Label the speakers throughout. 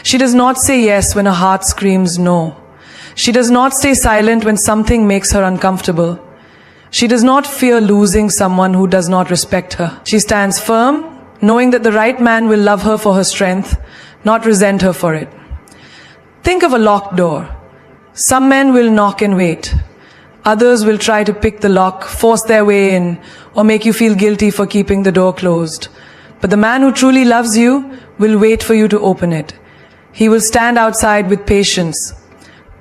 Speaker 1: She does not say yes when her heart screams no. She does not stay silent when something makes her uncomfortable. She does not fear losing someone who does not respect her. She stands firm, knowing that the right man will love her for her strength, not resent her for it. Think of a locked door. Some men will knock and wait. Others will try to pick the lock, force their way in, or make you feel guilty for keeping the door closed. But the man who truly loves you will wait for you to open it. He will stand outside with patience,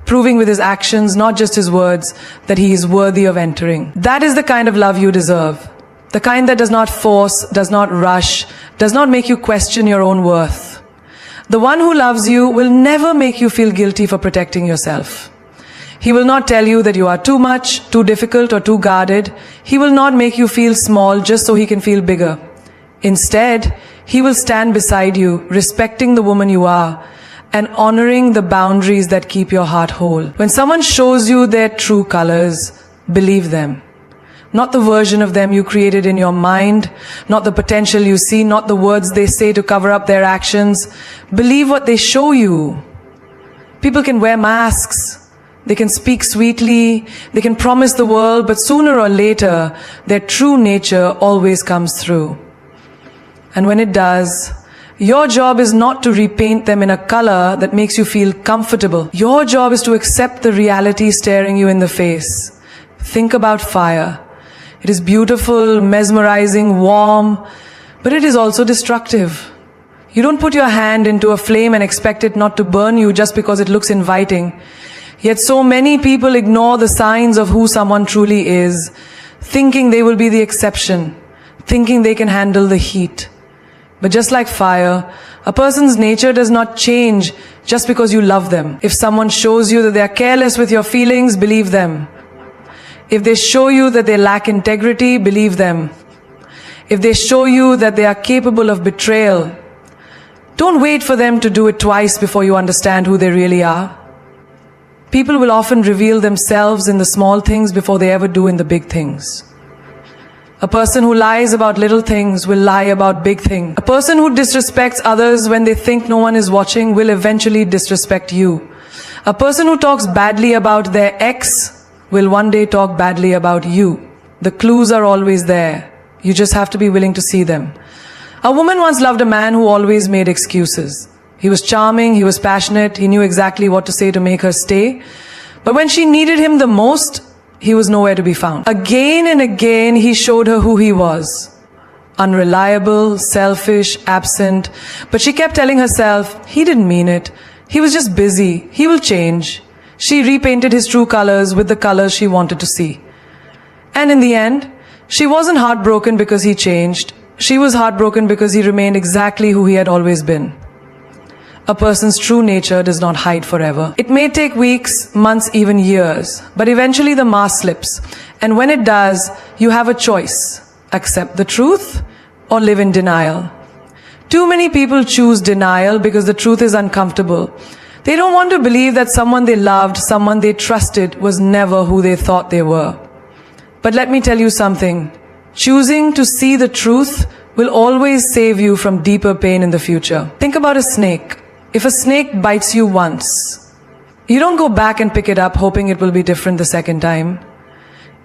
Speaker 1: proving with his actions, not just his words, that he is worthy of entering. That is the kind of love you deserve. The kind that does not force, does not rush, does not make you question your own worth. The one who loves you will never make you feel guilty for protecting yourself. He will not tell you that you are too much, too difficult, or too guarded. He will not make you feel small just so he can feel bigger. Instead, he will stand beside you, respecting the woman you are, and honoring the boundaries that keep your heart whole. When someone shows you their true colors, believe them. Not the version of them you created in your mind, not the potential you see, not the words they say to cover up their actions. Believe what they show you. People can wear masks. They can speak sweetly, they can promise the world, but sooner or later, their true nature always comes through. And when it does, your job is not to repaint them in a color that makes you feel comfortable. Your job is to accept the reality staring you in the face. Think about fire. It is beautiful, mesmerizing, warm, but it is also destructive. You don't put your hand into a flame and expect it not to burn you just because it looks inviting. Yet so many people ignore the signs of who someone truly is, thinking they will be the exception, thinking they can handle the heat. But just like fire, a person's nature does not change just because you love them. If someone shows you that they are careless with your feelings, believe them. If they show you that they lack integrity, believe them. If they show you that they are capable of betrayal, don't wait for them to do it twice before you understand who they really are. People will often reveal themselves in the small things before they ever do in the big things. A person who lies about little things will lie about big things. A person who disrespects others when they think no one is watching will eventually disrespect you. A person who talks badly about their ex will one day talk badly about you. The clues are always there. You just have to be willing to see them. A woman once loved a man who always made excuses. He was charming, he was passionate, he knew exactly what to say to make her stay. But when she needed him the most, he was nowhere to be found. Again and again, he showed her who he was. Unreliable, selfish, absent. But she kept telling herself, he didn't mean it. He was just busy. He will change. She repainted his true colors with the colors she wanted to see. And in the end, she wasn't heartbroken because he changed. She was heartbroken because he remained exactly who he had always been. A person's true nature does not hide forever. It may take weeks, months, even years, but eventually the mask slips. And when it does, you have a choice. Accept the truth or live in denial. Too many people choose denial because the truth is uncomfortable. They don't want to believe that someone they loved, someone they trusted, was never who they thought they were. But let me tell you something. Choosing to see the truth will always save you from deeper pain in the future. Think about a snake. If a snake bites you once, you don't go back and pick it up hoping it will be different the second time.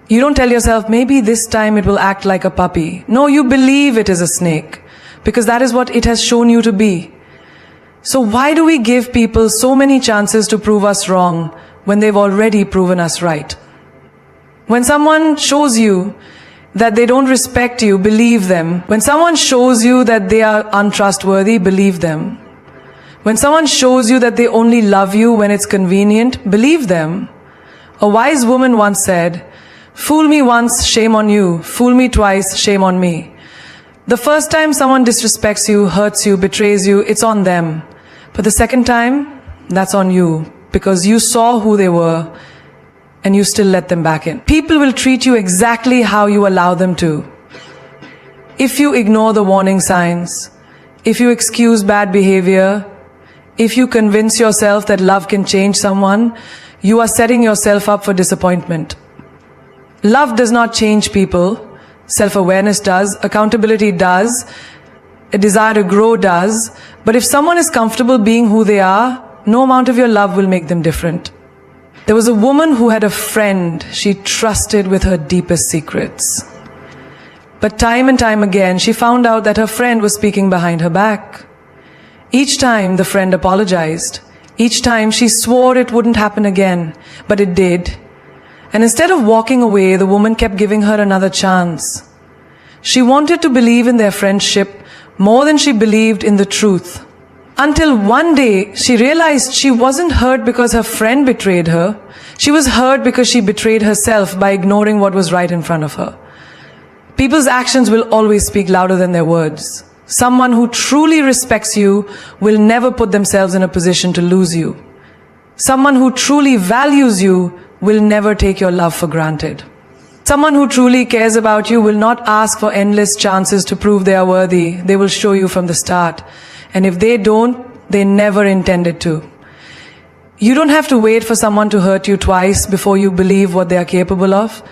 Speaker 1: You don't tell yourself, maybe this time it will act like a puppy. No, you believe it is a snake because that is what it has shown you to be. So why do we give people so many chances to prove us wrong when they've already proven us right? When someone shows you that they don't respect you, believe them. When someone shows you that they are untrustworthy, believe them. When someone shows you that they only love you when it's convenient, believe them. A wise woman once said, "Fool me once, shame on you. Fool me twice, shame on me." The first time someone disrespects you, hurts you, betrays you, it's on them. But the second time, that's on you, because you saw who they were and you still let them back in. People will treat you exactly how you allow them to. If you ignore the warning signs, if you excuse bad behavior, if you convince yourself that love can change someone, you are setting yourself up for disappointment. Love does not change people. Self-awareness does. Accountability does. A desire to grow does. But if someone is comfortable being who they are, no amount of your love will make them different. There was a woman who had a friend she trusted with her deepest secrets. But time and time again, she found out that her friend was speaking behind her back. Each time the friend apologized. Each time she swore it wouldn't happen again, but it did. And instead of walking away, the woman kept giving her another chance. She wanted to believe in their friendship more than she believed in the truth. Until one day, she realized she wasn't hurt because her friend betrayed her. She was hurt because she betrayed herself by ignoring what was right in front of her. People's actions will always speak louder than their words. Someone who truly respects you will never put themselves in a position to lose you. Someone who truly values you will never take your love for granted. Someone who truly cares about you will not ask for endless chances to prove they are worthy. They will show you from the start. And if they don't, they never intended to. You don't have to wait for someone to hurt you twice before you believe what they are capable of.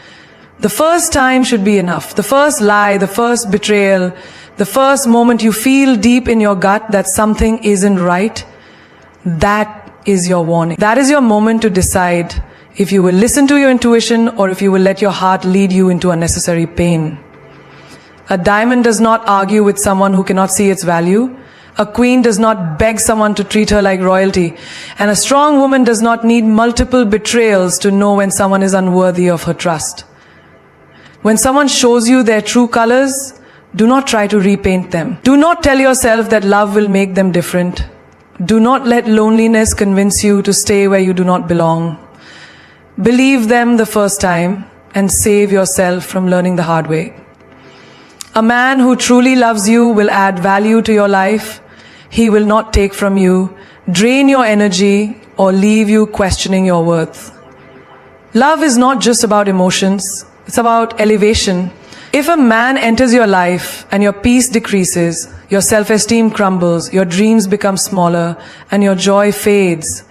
Speaker 1: The first time should be enough. The first lie, the first betrayal, the first moment you feel deep in your gut that something isn't right, that is your warning. That is your moment to decide if you will listen to your intuition or if you will let your heart lead you into unnecessary pain. A diamond does not argue with someone who cannot see its value. A queen does not beg someone to treat her like royalty. And a strong woman does not need multiple betrayals to know when someone is unworthy of her trust. When someone shows you their true colors, do not try to repaint them. Do not tell yourself that love will make them different. Do not let loneliness convince you to stay where you do not belong. Believe them the first time and save yourself from learning the hard way. A man who truly loves you will add value to your life. He will not take from you, drain your energy, or leave you questioning your worth. Love is not just about emotions. It's about elevation. If a man enters your life and your peace decreases, your self-esteem crumbles, your dreams become smaller, and your joy fades,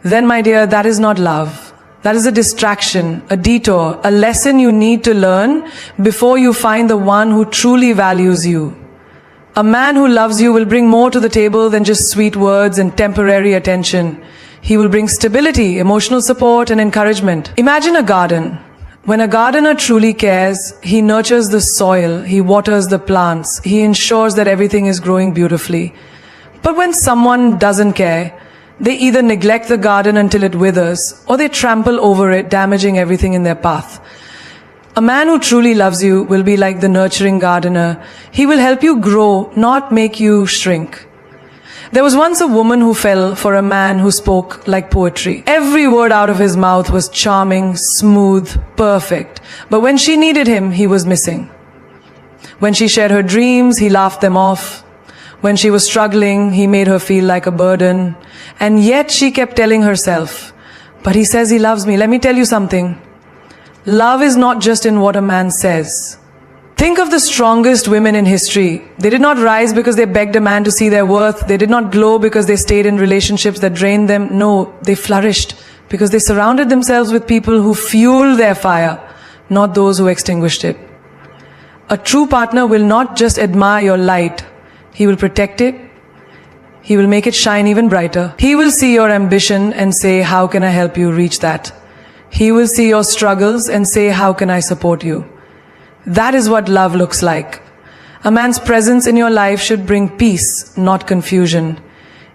Speaker 1: then, my dear, that is not love. That is a distraction, a detour, a lesson you need to learn before you find the one who truly values you. A man who loves you will bring more to the table than just sweet words and temporary attention. He will bring stability, emotional support, and encouragement. Imagine a garden. When a gardener truly cares, he nurtures the soil, he waters the plants, he ensures that everything is growing beautifully. But when someone doesn't care, they either neglect the garden until it withers, or they trample over it, damaging everything in their path. A man who truly loves you will be like the nurturing gardener. He will help you grow, not make you shrink. There was once a woman who fell for a man who spoke like poetry. Every word out of his mouth was charming, smooth, perfect. But when she needed him, he was missing. When she shared her dreams, he laughed them off. When she was struggling, he made her feel like a burden. And yet she kept telling herself, but he says he loves me. Let me tell you something. Love is not just in what a man says. Think of the strongest women in history. They did not rise because they begged a man to see their worth. They did not glow because they stayed in relationships that drained them. No, they flourished because they surrounded themselves with people who fueled their fire, not those who extinguished it. A true partner will not just admire your light. He will protect it. He will make it shine even brighter. He will see your ambition and say, how can I help you reach that? He will see your struggles and say, how can I support you? That is what love looks like. A man's presence in your life should bring peace, not confusion.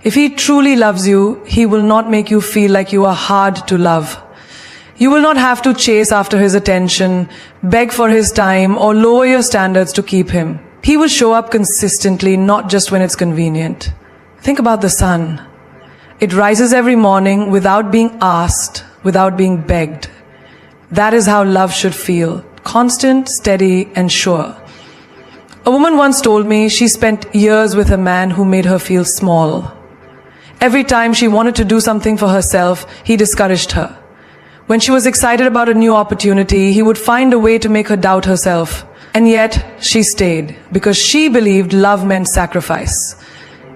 Speaker 1: If he truly loves you, he will not make you feel like you are hard to love. You will not have to chase after his attention, beg for his time, or lower your standards to keep him. He will show up consistently, not just when it's convenient. Think about the sun. It rises every morning without being asked, without being begged. That is how love should feel. Constant, steady, and sure. A woman once told me she spent years with a man who made her feel small. Every time she wanted to do something for herself, he discouraged her. When she was excited about a new opportunity, he would find a way to make her doubt herself. And yet, she stayed because she believed love meant sacrifice.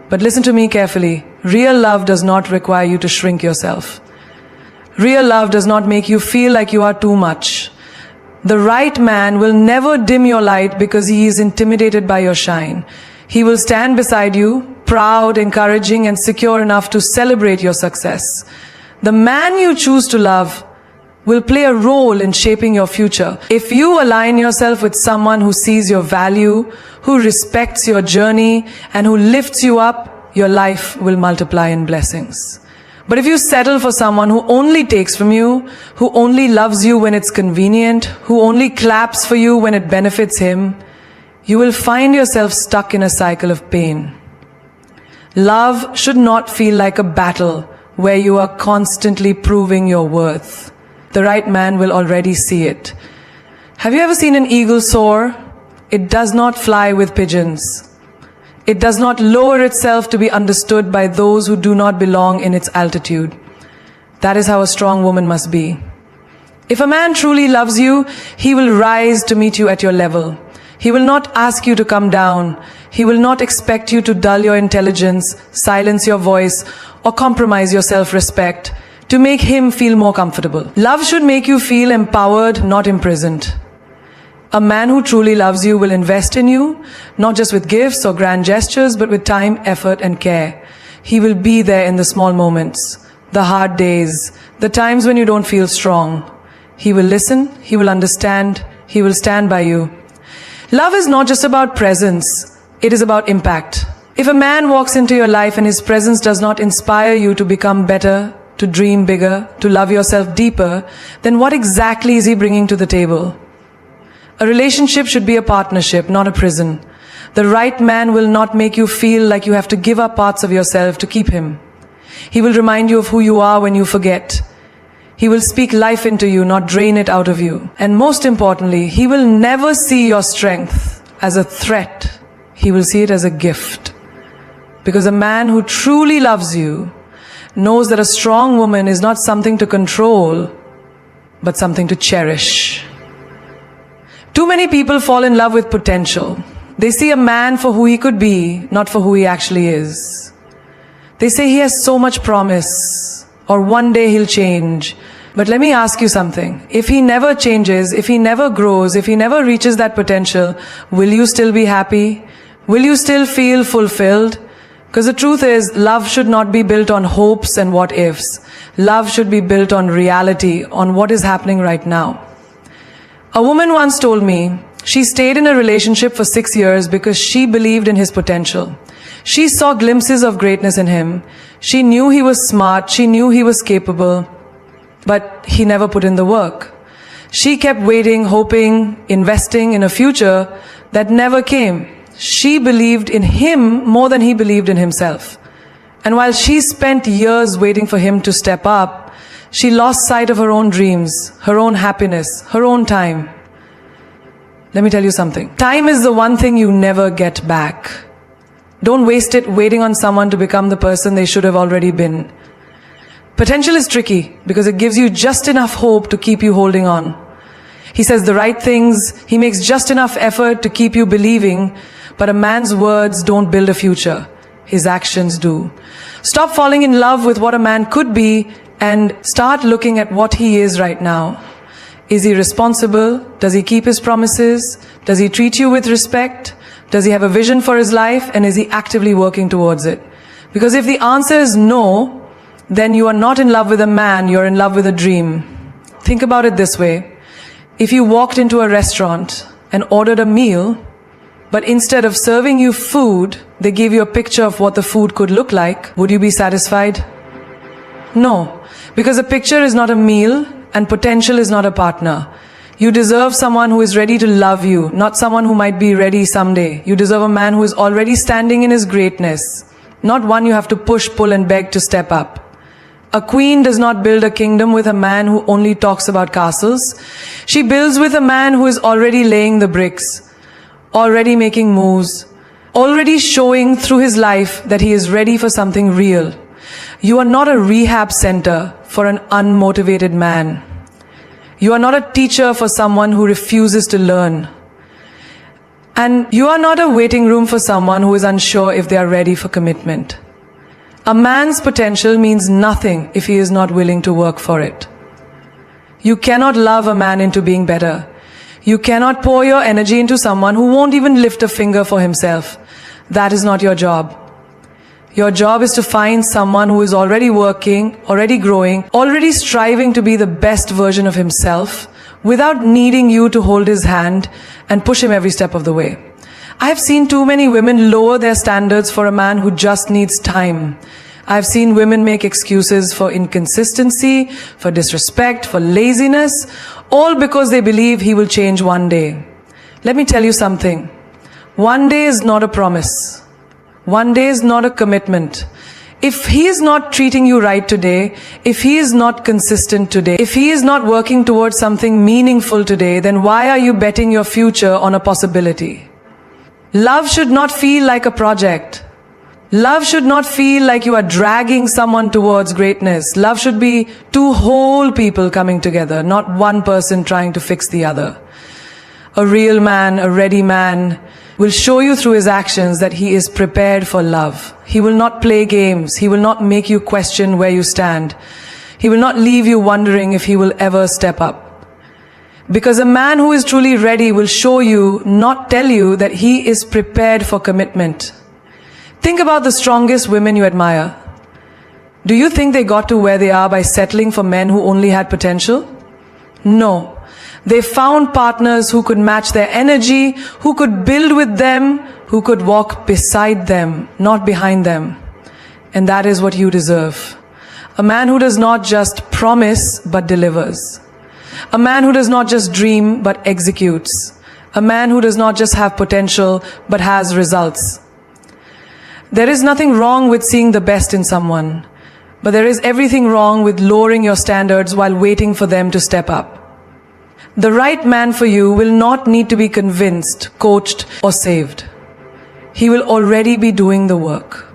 Speaker 1: But listen to me carefully. Real love does not require you to shrink yourself. Real love does not make you feel like you are too much. The right man will never dim your light because he is intimidated by your shine. He will stand beside you, proud, encouraging, and secure enough to celebrate your success. The man you choose to love will play a role in shaping your future. If you align yourself with someone who sees your value, who respects your journey, and who lifts you up, your life will multiply in blessings. But if you settle for someone who only takes from you, who only loves you when it's convenient, who only claps for you when it benefits him, you will find yourself stuck in a cycle of pain. Love should not feel like a battle where you are constantly proving your worth. The right man will already see it. Have you ever seen an eagle soar? It does not fly with pigeons. It does not lower itself to be understood by those who do not belong in its altitude. That is how a strong woman must be. If a man truly loves you, he will rise to meet you at your level. He will not ask you to come down. He will not expect you to dull your intelligence, silence your voice, or compromise your self-respect to make him feel more comfortable. Love should make you feel empowered, not imprisoned. A man who truly loves you will invest in you, not just with gifts or grand gestures, but with time, effort, and care. He will be there in the small moments, the hard days, the times when you don't feel strong. He will listen, he will understand, he will stand by you. Love is not just about presence, it is about impact. If a man walks into your life and his presence does not inspire you to become better, to dream bigger, to love yourself deeper, then what exactly is he bringing to the table? A relationship should be a partnership, not a prison. The right man will not make you feel like you have to give up parts of yourself to keep him. He will remind you of who you are when you forget. He will speak life into you, not drain it out of you. And most importantly, he will never see your strength as a threat. He will see it as a gift. Because a man who truly loves you knows that a strong woman is not something to control, but something to cherish. Too many people fall in love with potential. They see a man for who he could be, not for who he actually is. They say he has so much promise, or one day he'll change. But let me ask you something. If he never changes, if he never grows, if he never reaches that potential, will you still be happy? Will you still feel fulfilled? Because the truth is, love should not be built on hopes and what ifs. Love should be built on reality, on what is happening right now. A woman once told me she stayed in a relationship for 6 years because she believed in his potential. She saw glimpses of greatness in him. She knew he was smart. She knew he was capable. But he never put in the work. She kept waiting, hoping, investing in a future that never came. She believed in him more than he believed in himself. And while she spent years waiting for him to step up, she lost sight of her own dreams, her own happiness, her own time. Let me tell you something. Time is the one thing you never get back. Don't waste it waiting on someone to become the person they should have already been. Potential is tricky because it gives you just enough hope to keep you holding on. He says the right things, he makes just enough effort to keep you believing, but a man's words don't build a future. His actions do. Stop falling in love with what a man could be and start looking at what he is right now. Is he responsible? Does he keep his promises? Does he treat you with respect? Does he have a vision for his life? And is he actively working towards it? Because if the answer is no, then you are not in love with a man, you're in love with a dream. Think about it this way. If you walked into a restaurant and ordered a meal, but instead of serving you food, they gave you a picture of what the food could look like, would you be satisfied? No, because a picture is not a meal and potential is not a partner. You deserve someone who is ready to love you, not someone who might be ready someday. You deserve a man who is already standing in his greatness, not one you have to push, pull, and beg to step up. A queen does not build a kingdom with a man who only talks about castles. She builds with a man who is already laying the bricks, already making moves, already showing through his life that he is ready for something real. You are not a rehab center for an unmotivated man. You are not a teacher for someone who refuses to learn. And you are not a waiting room for someone who is unsure if they are ready for commitment. A man's potential means nothing if he is not willing to work for it. You cannot love a man into being better. You cannot pour your energy into someone who won't even lift a finger for himself. That is not your job. Your job is to find someone who is already working, already growing, already striving to be the best version of himself without needing you to hold his hand and push him every step of the way. I have seen too many women lower their standards for a man who just needs time. I have seen women make excuses for inconsistency, for disrespect, for laziness, all because they believe he will change one day. Let me tell you something. One day is not a promise. One day is not a commitment. If he is not treating you right today, if he is not consistent today, if he is not working towards something meaningful today, then why are you betting your future on a possibility? Love should not feel like a project. Love should not feel like you are dragging someone towards greatness. Love should be two whole people coming together, not one person trying to fix the other. A real man, a ready man, will show you through his actions that he is prepared for love. He will not play games. He will not make you question where you stand. He will not leave you wondering if he will ever step up. Because a man who is truly ready will show you, not tell you, that he is prepared for commitment. Think about the strongest women you admire. Do you think they got to where they are by settling for men who only had potential? No. They found partners who could match their energy, who could build with them, who could walk beside them, not behind them. And that is what you deserve. A man who does not just promise, but delivers. A man who does not just dream, but executes. A man who does not just have potential, but has results. There is nothing wrong with seeing the best in someone, but there is everything wrong with lowering your standards while waiting for them to step up. The right man for you will not need to be convinced, coached, or saved. He will already be doing the work.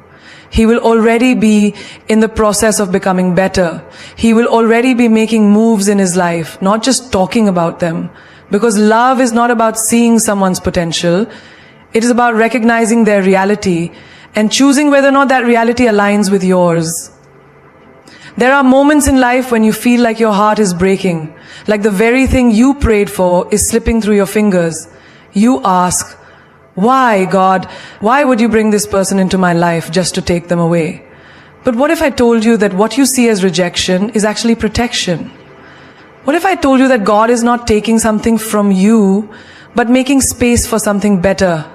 Speaker 1: He will already be in the process of becoming better. He will already be making moves in his life, not just talking about them. Because love is not about seeing someone's potential. It is about recognizing their reality and choosing whether or not that reality aligns with yours. There are moments in life when you feel like your heart is breaking, like the very thing you prayed for is slipping through your fingers. You ask, why, God? Why would you bring this person into my life just to take them away? But what if I told you that what you see as rejection is actually protection? What if I told you that God is not taking something from you, but making space for something better?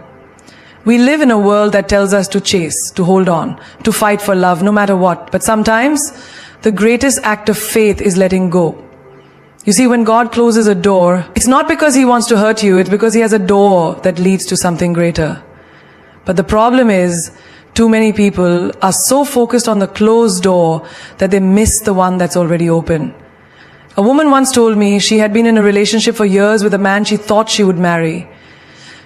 Speaker 1: We live in a world that tells us to chase, to hold on, to fight for love, no matter what. But sometimes, the greatest act of faith is letting go. You see, when God closes a door, it's not because He wants to hurt you, it's because He has a door that leads to something greater. But the problem is, too many people are so focused on the closed door that they miss the one that's already open. A woman once told me she had been in a relationship for years with a man she thought she would marry.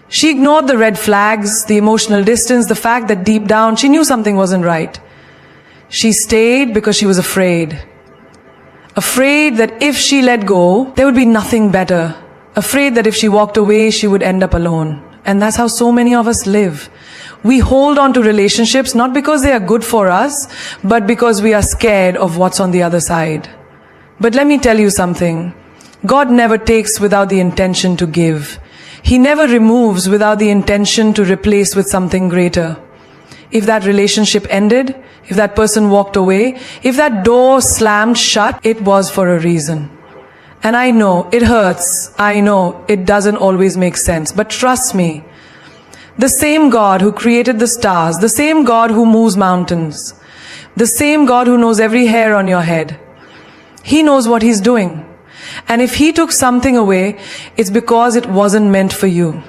Speaker 1: She ignored the red flags, the emotional distance, the fact that deep down she knew something wasn't right. She stayed because she was afraid. Afraid that if she let go, there would be nothing better. Afraid that if she walked away, she would end up alone. And that's how so many of us live. We hold on to relationships not because they are good for us, but because we are scared of what's on the other side. But let me tell you something. God never takes without the intention to give. He never removes without the intention to replace with something greater. If that relationship ended, if that person walked away, if that door slammed shut, it was for a reason. And I know it hurts. I know it doesn't always make sense. But trust me, the same God who created the stars, the same God who moves mountains, the same God who knows every hair on your head, He knows what He's doing. And if He took something away, it's because it wasn't meant for you.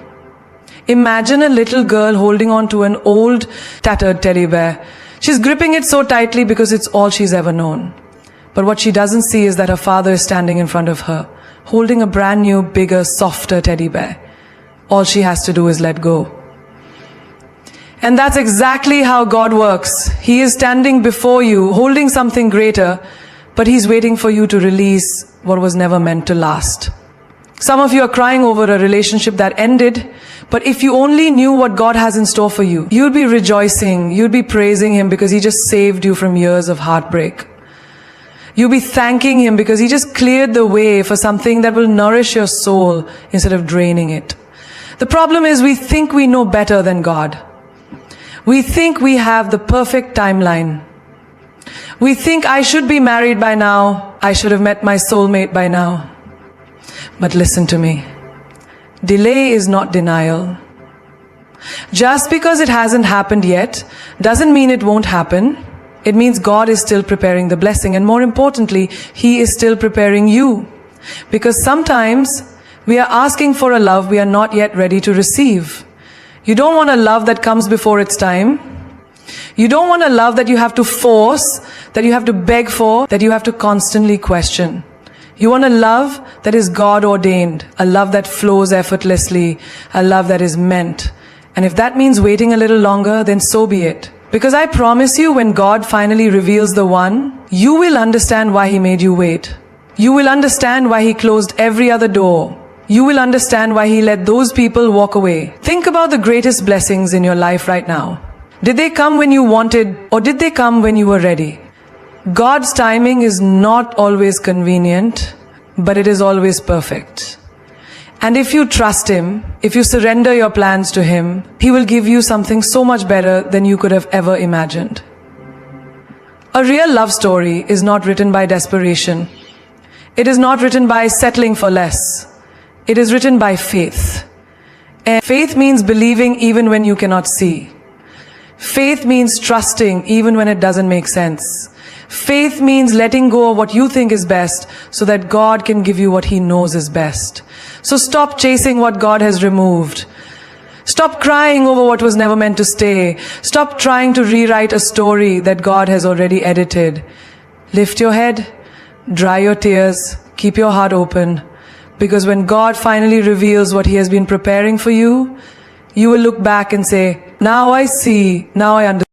Speaker 1: Imagine a little girl holding on to an old, tattered teddy bear. She's gripping it so tightly because it's all she's ever known. But what she doesn't see is that her father is standing in front of her, holding a brand new, bigger, softer teddy bear. All she has to do is let go. And that's exactly how God works. He is standing before you, holding something greater, but He's waiting for you to release what was never meant to last. Some of you are crying over a relationship that ended, but if you only knew what God has in store for you, you'd be rejoicing, you'd be praising Him because He just saved you from years of heartbreak. You'll be thanking Him because He just cleared the way for something that will nourish your soul instead of draining it. The problem is we think we know better than God. We think we have the perfect timeline. We think I should be married by now. I should have met my soulmate by now. But listen to me. Delay is not denial. Just because it hasn't happened yet doesn't mean it won't happen. It means God is still preparing the blessing, and more importantly, He is still preparing you. Because sometimes we are asking for a love we are not yet ready to receive. You don't want a love that comes before its time. You don't want a love that you have to force, that you have to beg for, that you have to constantly question. You want a love that is God ordained, a love that flows effortlessly, a love that is meant. And if that means waiting a little longer, then so be it. Because I promise you, when God finally reveals the one, you will understand why He made you wait. You will understand why He closed every other door. You will understand why He let those people walk away. Think about the greatest blessings in your life right now. Did they come when you wanted, or did they come when you were ready? God's timing is not always convenient, but it is always perfect. And if you trust Him, if you surrender your plans to Him, He will give you something so much better than you could have ever imagined. A real love story is not written by desperation. It is not written by settling for less. It is written by faith. And faith means believing even when you cannot see. Faith means trusting even when it doesn't make sense. Faith means letting go of what you think is best so that God can give you what He knows is best. So stop chasing what God has removed. Stop crying over what was never meant to stay. Stop trying to rewrite a story that God has already edited. Lift your head, dry your tears, keep your heart open. Because when God finally reveals what He has been preparing for you, you will look back and say, now I see, now I understand.